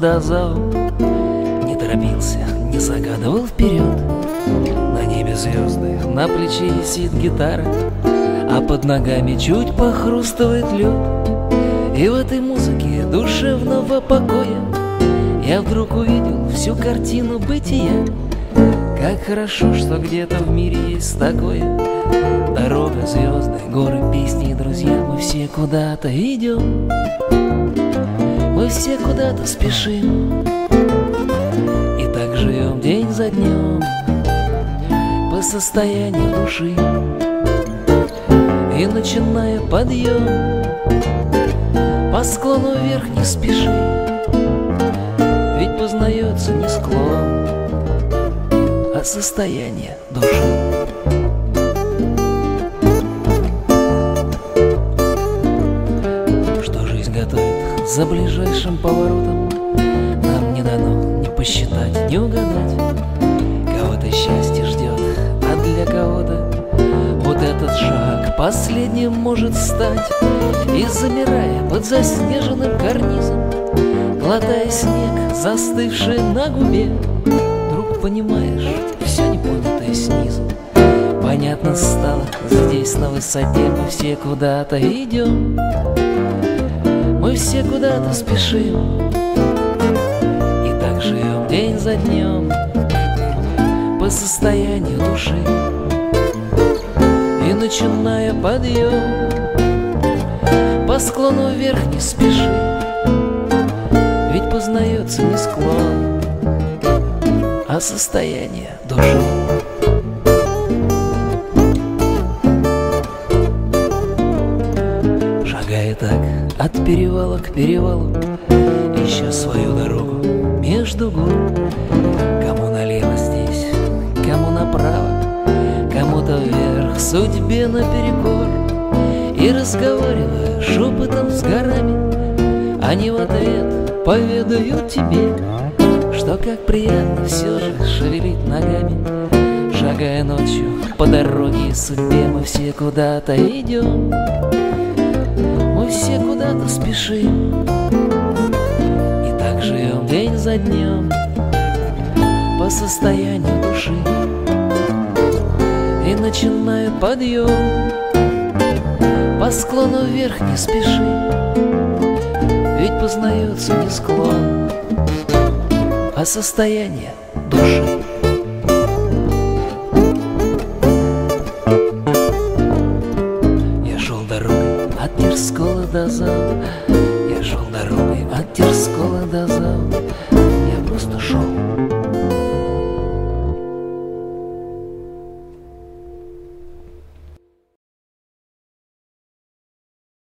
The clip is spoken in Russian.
до зала. Не торопился, не загадывал вперед. На небе звезды, на плече висит гитара, а под ногами чуть похрустывает лед. И в этой музыке душевного покоя я вдруг увидел всю картину бытия. Как хорошо, что где-то в мире есть такое. Дорога, звезды, горы, песни и друзья. Мы все куда-то идем, мы все куда-то спешим, и так живем день за днем по состоянию души. И начиная подъем, по склону вверх не спеши, ведь познается не склон, а состояние души. Что жизнь готовит за ближайшим поворотом, нам не дано ни посчитать, ни угадать. Кого-то счастье ждет, а для кого-то вот этот шаг последним может стать. И замирая под заснеженным карнизом, глотая снег, застывший на губе, вдруг понимаешь все непонятое снизу. Понятно стало, здесь на высоте мы все куда-то идем, мы все куда-то спешим, и так живем день за днем по состоянию души. И начиная подъем, по склону вверх не спеши, ведь познается не склон, а состояние души. Шагая так от перевала к перевалу, ища свою дорогу между гор. Кому налево здесь, кому направо, кому-то вверх, судьбе наперекор. И разговаривая шепотом с горами, они в ответ поведают тебе, что как приятно все же шевелить ногами. Шагая ночью по дороге судьбе, мы все куда-то идем, мы все куда-то спешим, и так живем день за днем по состоянию души. И начиная подъем, по склону вверх не спеши, ведь познается не склон, а состояние души. Я шел дорогой от Тверского до зала,